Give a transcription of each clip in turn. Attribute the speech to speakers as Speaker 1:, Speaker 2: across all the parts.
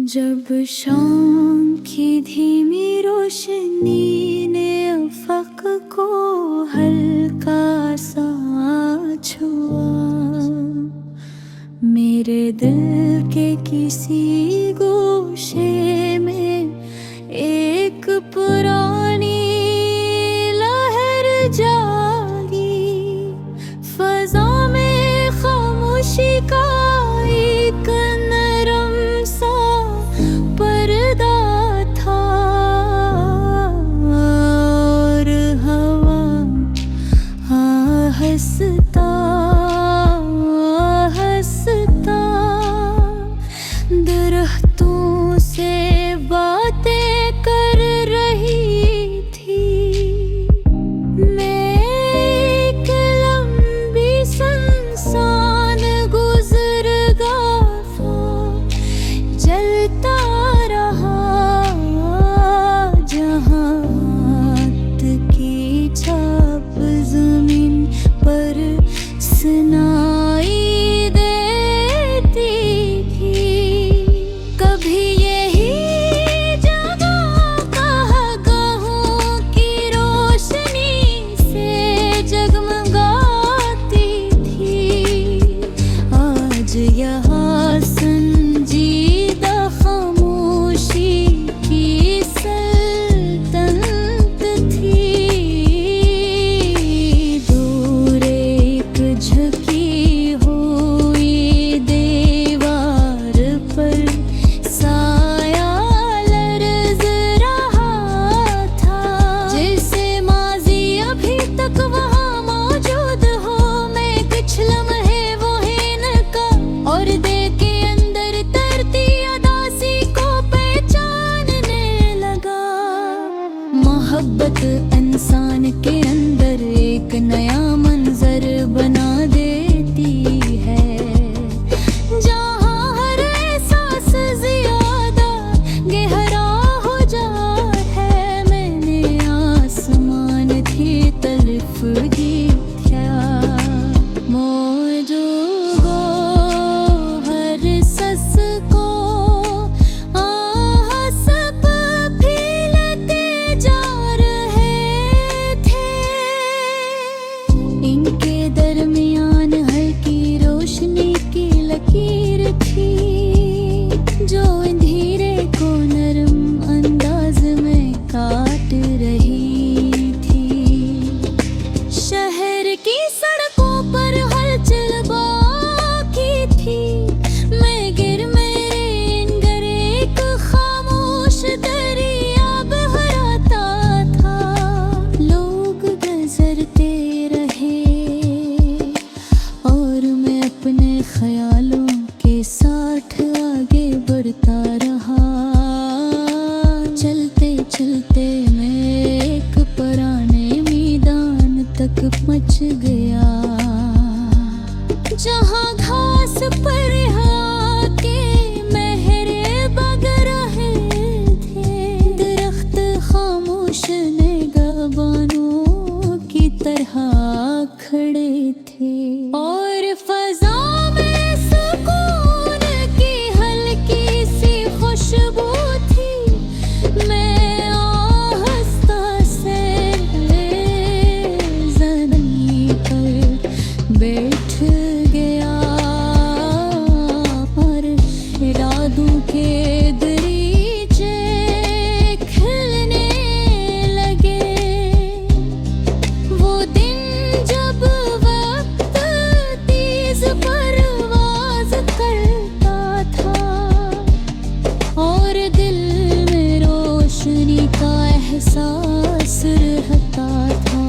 Speaker 1: जब शाम की धीमी रोशनी ने अफक को हल्का सा छुआ, मेरे दिल के किसी गोशे में एक पुरानी लहर जागी। फजा में खामोशी का एक नरम सा पर्दा था, और हवा हंसता हंसता दरख्तों से बातें कर रही थी। मैं एक लंबी सुनसान गुज़रगाह चलता रहा, जहाँ हाथ की छाप ज़मीन पर सुनाई देती थी। कभी यही जगह कहूँ की रोशनी से जगमगाती थी। आज यहाँ संजीदा खामोशी की सल्तनत थी। दूर एक झुकी हुई दीवार पर साया लरज़ रहा था, जैसे माज़ी अभी तक वहाँ मौजूद हो। मैं कुछ लम्हे वो इनका और दिल के अंदर तरती अदासी को पहचानने लगा। मोहब्बत इंसान के अंदर एक नया मंजर बना देती है, जहाँ हर एहसास ज़्यादा गहरा हो जाता है। मैंने आसमान की तरफ देखा, मौजो हर सस को सब फैलते जा रहे थे। इनके दरमियान हल्की रोशनी की लकीर थी, जो अंधेरे को नरम अंदाज में काट रही थी। शहर की सड़कों पर हलचल बाकी थी। मैं गिर मेरे गर एक खामोश दरिया बहराता था। लोग गुजरते रहे और मैं अपने ख्यालों के साथ आगे बढ़ता रहा। चलते चलते मैं एक पुराने मैदान तक पहुंच गया, जहाँ घास पर आके मेहरे बग रहे थे। दरख्त खामोश निगाहबानों की तरह खड़े थे, और फजा में सुकून की हल्की सी खुशबू थी। मैं आहिस्ता से ज़मीन पर बैठ गया, और इरादों के दरीचे खिलने लगे। वो दिन जब वक्त तेज परवाज़ करता था, और दिल में रोशनी का एहसास रहता था।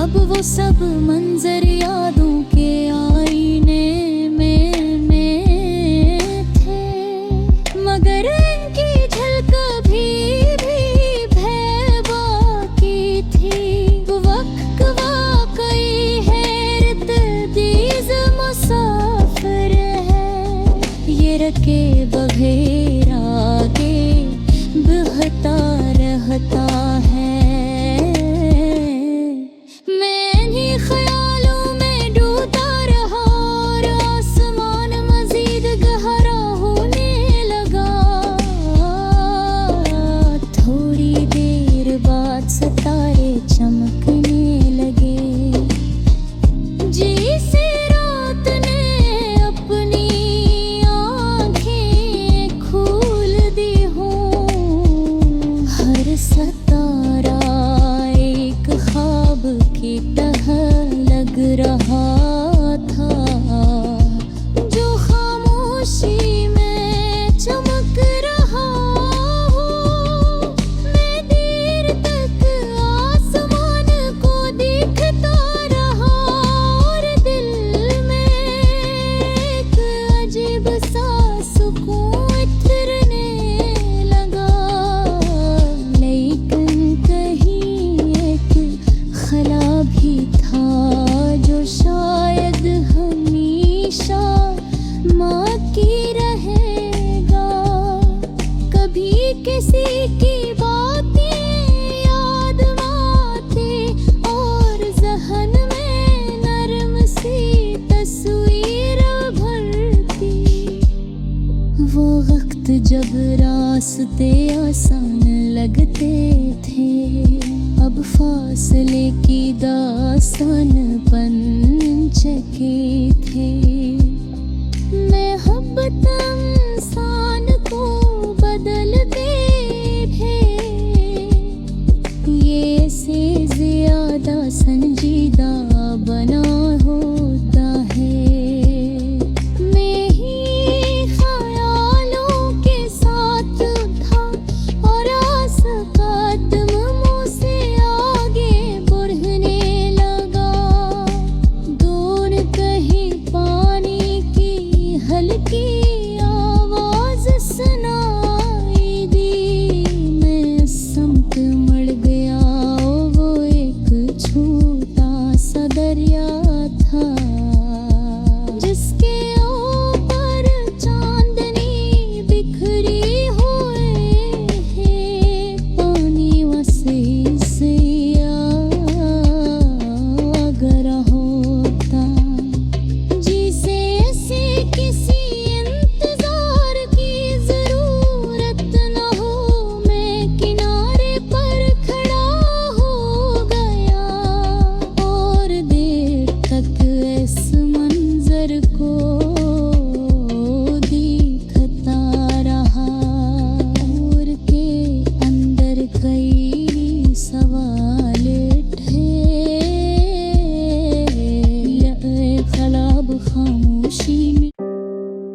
Speaker 1: अब वो सब मंजर यादों के आईने में थे, मगर इनकी झलक भी भय बाकी थी। वक्त वाकई हैरत दीज़ मुसाफिर है, ये रके बगैर आगे बहता रहता है। मैं इन्हीं ख्यालों में किसी की बातें याद आते और जहन में नरम सी तस्वीर भरती। वो वक्त जब रास्ते आसान लगते थे, अब फासले की दास्तान बन चुके थे। मोहब्बत इंसान को बदलते थे, ये से ज्यादा संजीदा बना होता है। मैं ही ख्यालों के साथ था और आस कदम मुझसे आगे बढ़ने लगा। दूर कहीं पानी की हल्की आवाज सुनाई दी। मैं समत मर गया, वो एक छोटा सा दरिया था जिसके ऊपर चांदनी बिखरी हुए है। पानी वसे से गहरा होता, जिसे ऐसे किसी इंतजार की जरूरत न हो। मैं किनारे पर खड़ा हो गया और देर तक इस मंजर को देखता रहा। और के अंदर कई सवाल थे, खलाब खामोशी में।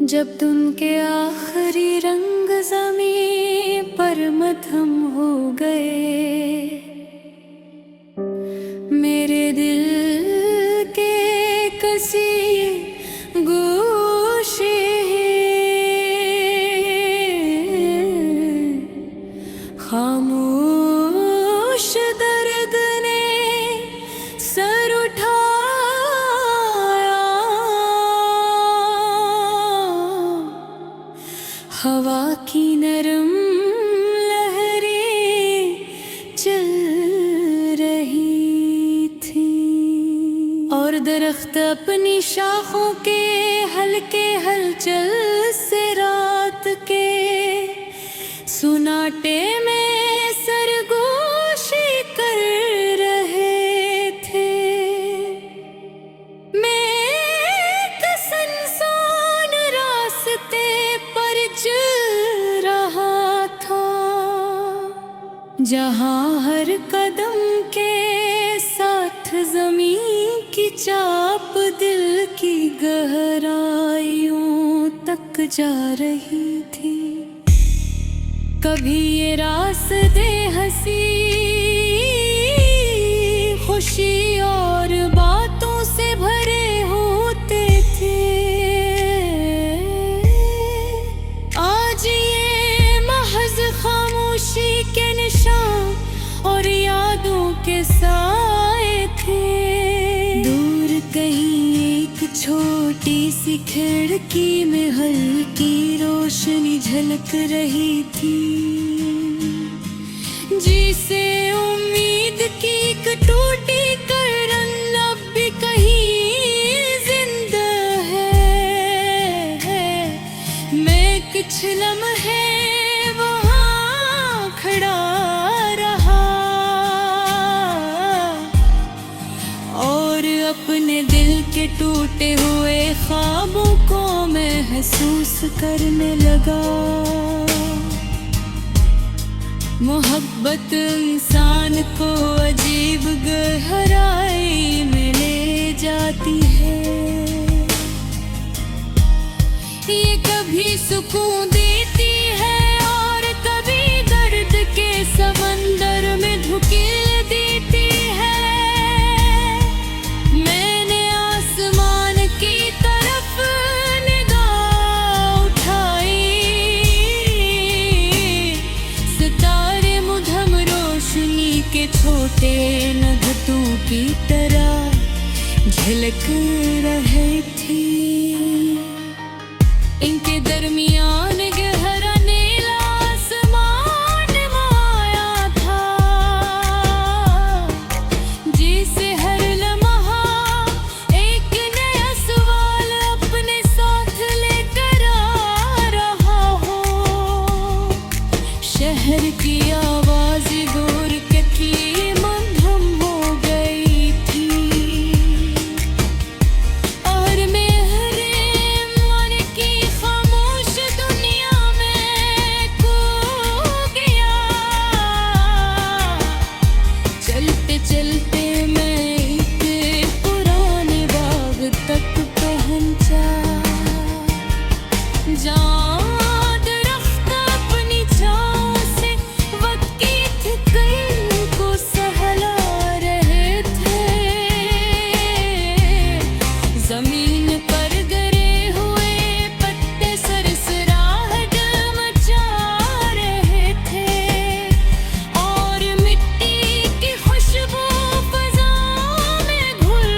Speaker 1: जब दिन के आखिरी रंग ज़मीं पर मध्यम हो गए, मेरे दिल के कसी गोशे खामोश दर्द ने सर उठाया। हवा की नरम लहरें चल रही थी और दरख्त अपनी शाखों के हल्के हलचल से रात के सुनाटे में सरगोशी कर रहे थे। मैं एक सुनसान रास्ते पर चल रहा था, जहाँ हर कदम के साथ जमीन की चाप दिल की गहराइयों तक जा रही थी। कभी ये रास्ते हंसी खुशी और बातों से भरे होते थे, आज ये महज खामोशी के निशान और यादों के साए थे। दूर कहीं एक छोटी सी खिड़की में हल्की रोशनी झलक रही थी, जिसे उम्मीद की एक टूटी किरण अब भी कहीं जिंदा है। मैं कुछ लम्हे वहाँ खड़ा रहा और अपने दिल के टूटे हुए ख्वाबों को महसूस करने लगा। मोहब्बत इंसान को अजीब गहराई में ले जाती है। ये कभी सुकून देती है और कभी दर्द के समंदर में धुकेल देती है। मैंने आसमान की तरफ निगाह उठाई, सितारे मुधम रोशनी के छोटे नगतों की तरह झलक रहे थे। इनके दरमियान गहरा नीला आसमान जान दरख्त अपनी छाँव से वकील कई को सहला रहे थे। जमीन पर गिरे हुए पत्ते सरसराहट मचा रहे थे और मिट्टी की खुशबू फज़ा में घुल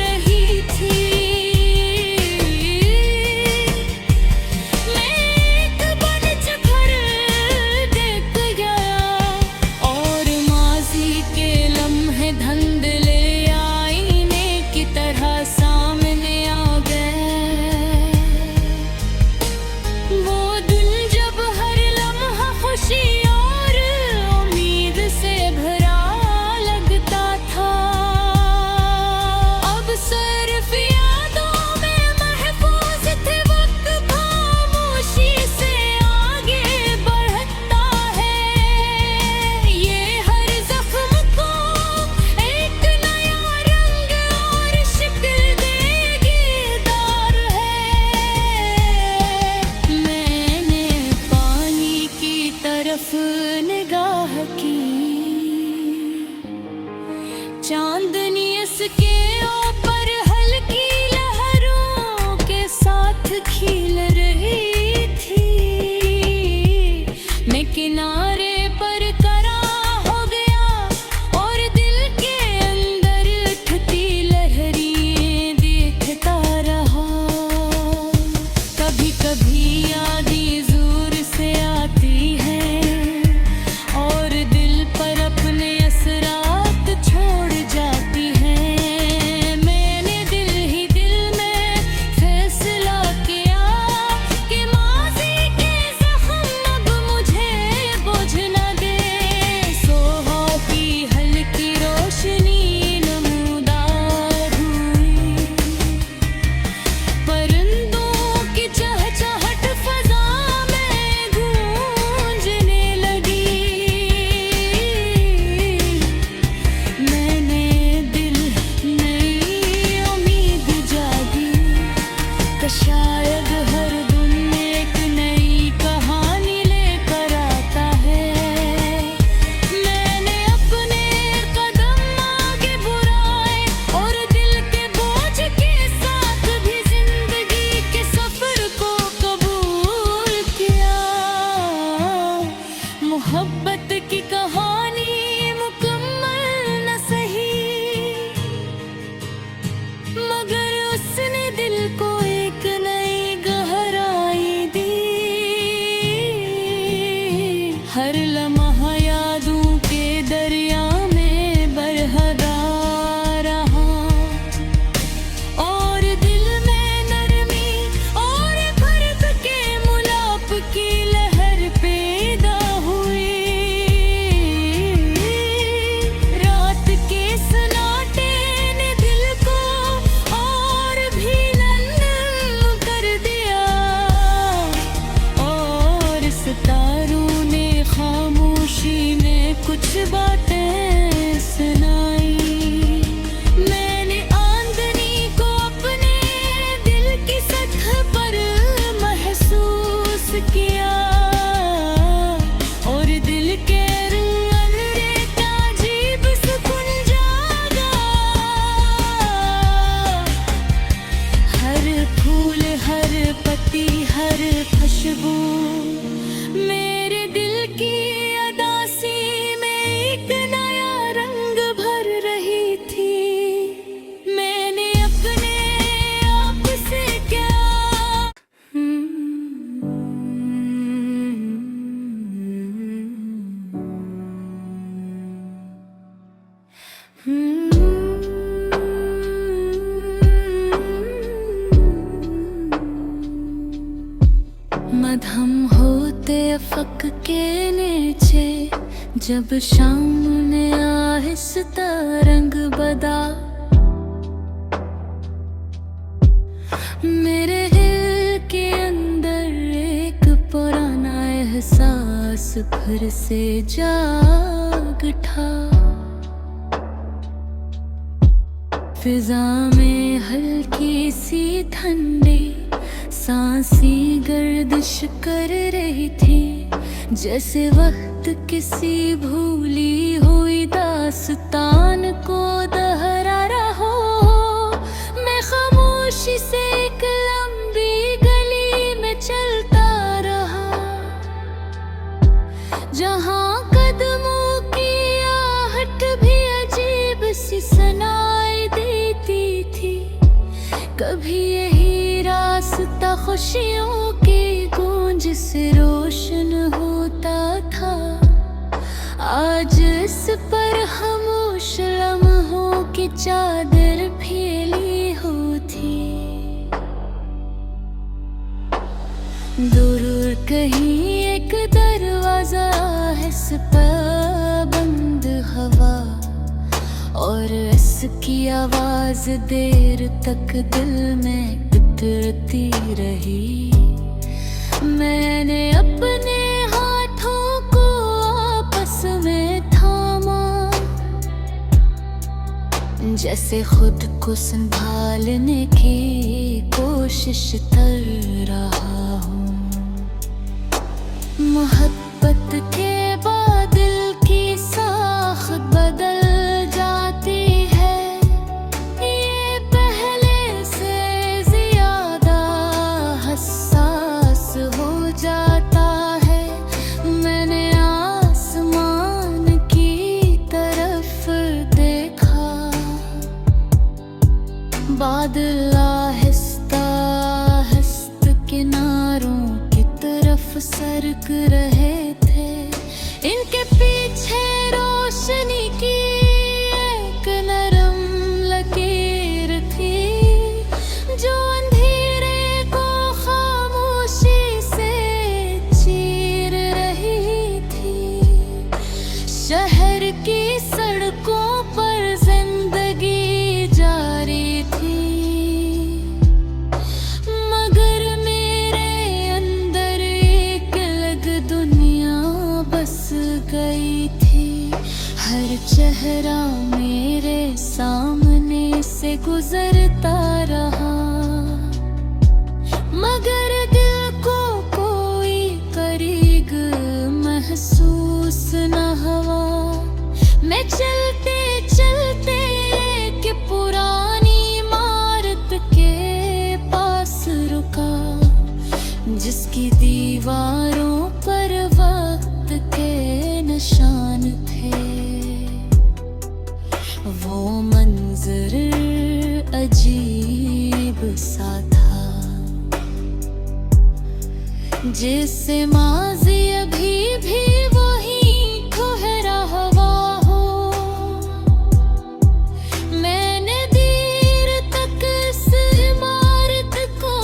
Speaker 1: रही थी। मैं एक बंच घर देख गया और माज़ी के लम्हे धुंधले आईने की तरह सामने आ गए। वो दिन जब हर लम्हा खुशी और उम्मीद से भरा लगता था, अब सिर्फ यादों में महफूज थे वक्त खामोशी से आगे बढ़ता है। ये हर जख्म को एक नया रंग और शिकल देगीदार है। मैंने पानी की तरफ निगाह की, चांदनी इसके ऊपर हल्की लहरों के साथ खिल रही थी। मैं किनारे पर खड़ा हो गया और दिल के अंदर उठती लहरें देखता रहा। कभी कभी यादें जोर से आती हैं और दिल पर अपने असरात छोड़ जाती हैं। मैंने दिल ही दिल में फैसला किया कि माज़ी के ज़ख्म अब मुझे बोझ न दे। सुबह की हल्की रोशनी नमूदार हुई, परिंदों की चहचहाट फज़ा में गूंजने लगी। मैंने दिल नई उम्मीद जागी कि शायद हर दिन एक नई कहानी लेकर आता है। मैंने अपने कदम आगे बढ़ाए और दिल के बोझ के साथ भी जिंदगी के सफर को कबूल किया। मोहब्बत की कहानी मुकम्मल न सही, मगर उसने दिल को एक नई गहराई दी। हर लम्हा यादों के दरिया में बरहदा रहा और दिल में नरमी और फर्क के मुलाप की लहर पैदा हुई। रात के सन्नाटे ने दिल को और भी नन्हा कर दिया और सितारों ने खामोशी में कुछ बातें सुनाई। मैंने आंदनी को अपने दिल की सतह पर महसूस किया और दिल के अंदर एक अजीब सुकून जागा। हर फूल, हर पत्ती, हर खुशबू मेरे दिल की अदासी में एक नया रंग भर रही थी। मैंने अपने आप से क्या मधम होते अफक के नीचे जब शाम ने आहिस्ता रंग बदा, मेरे दिल के अंदर एक पुराना एहसास फिर से जाग उठा। फिजा में हल्की सी ठंडी सांसें गर्दिश कर रही थी, जैसे वक्त किसी भूली हुई दास्तान को दोहरा रहा हो। मैं खामोशी से एक लंबी गली में चलता रहा, जहां कदमों की आहट भी अजीब सी सुनाई देती थी। कभी यही रास्ता खुशियों की गूंज से रोशन होता था, आज इस पर खामोश लम्हों की चादर फैली होती। दूर कहीं एक दरवाजा है, इस पर बंद हवा, और इसकी आवाज देर तक दिल में उतरती रही। मैंने अपने हाथों को आपस में थामा, जैसे खुद को संभालने की कोशिश कर रहा हूँ। मोहब्बत के बादल की साख बदल जाती है, ये पहले से ज्यादा हसास हो जाता है। मैंने आसमान की तरफ देखा, बादल आहिस्ता आहिस्ता किनारों की तरफ सरक रहे थे। इनके पीछे रोशनी की एक नरम लकीर थी, जो अंधेरे को खामोशी से चीर रही थी। शहर की सड़कों पर जिंदगी जारी थी, मगर मेरे अंदर एक अलग दुनिया बस गई थी। हर चेहरा मेरे सामने से गुजरता रहा, मगर दिल को कोई करीब महसूस न हुआ। मैं चलते चलते एक पुरानी इमारत के पास रुका, जिसकी दीवारों पर वक्त के निशान थे। वो मंजर अजीब सा था, जिससे माज़ी अभी भी वही ठहरा हुआ हो। मैंने देर तक इस इमारत को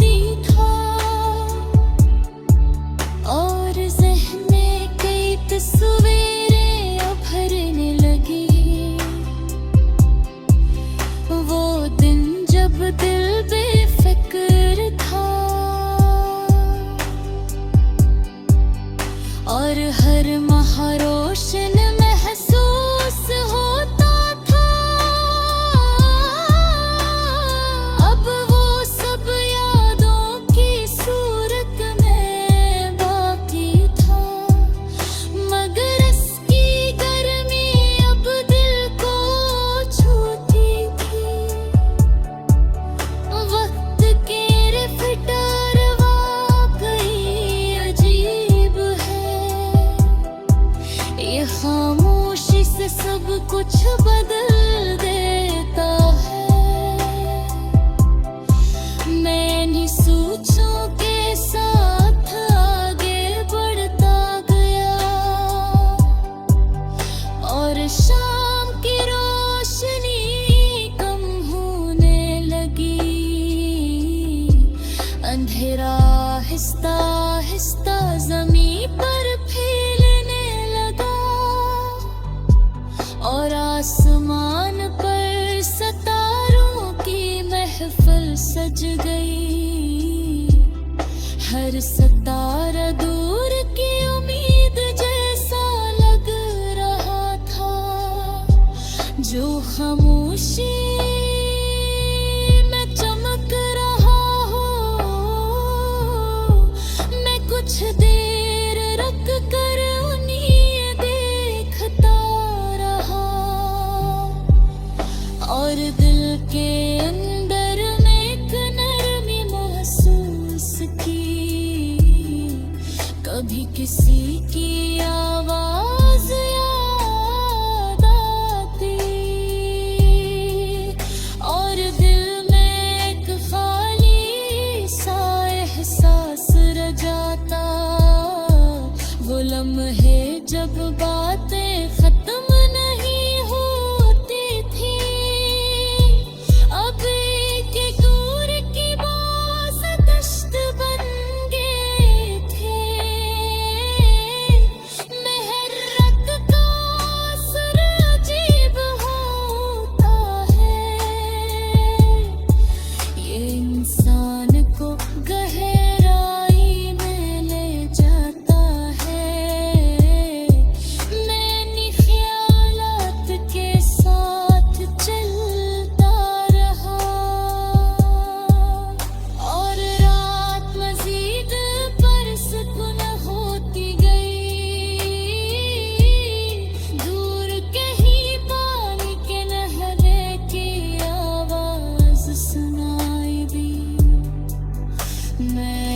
Speaker 1: देखा, और ज़हन में कई तस्वीरें उभरने लगी। वो दिन जब दिल बेफिक्र था, और हर महारोशन महसूस होता था। अब वो सब यादों की सूरत में बाकी था, मगर इसकी गर्मी अब दिल को छूती थी। वक्त के रफ्तार वाकई अजीब है, ये खामोशी से सब कुछ बदल देता है। मैं इन्हीं सोचों के साथ आगे बढ़ता गया, और शाम की रोशनी कम होने लगी। अंधेरा आहिस्ता आहिस्ता ज़मीं पर फैलने लगा, और आसमान पर सितारों की महफिल सज गई। हर सितारा दूर की उम्मीद जैसा लग रहा था, जो खामोशी में चमक रहा हो। कभी किसी की आवाज याद आती और दिल में एक खाली सा एहसास रह जाता। वो लम्हे जब बातें खत्म नहीं होती थी, अब एक दूर की बास दश्त बन गए थे। महर्रत का असर अजीब होता है, ये इंसान को गहराई में ले जाता है। मैंने ख्यालात के साथ चलता रहा और रात मजीद परसुन होती गई। दूर कहीं पानी के नहरे की आवाज सुनाई दी। मैं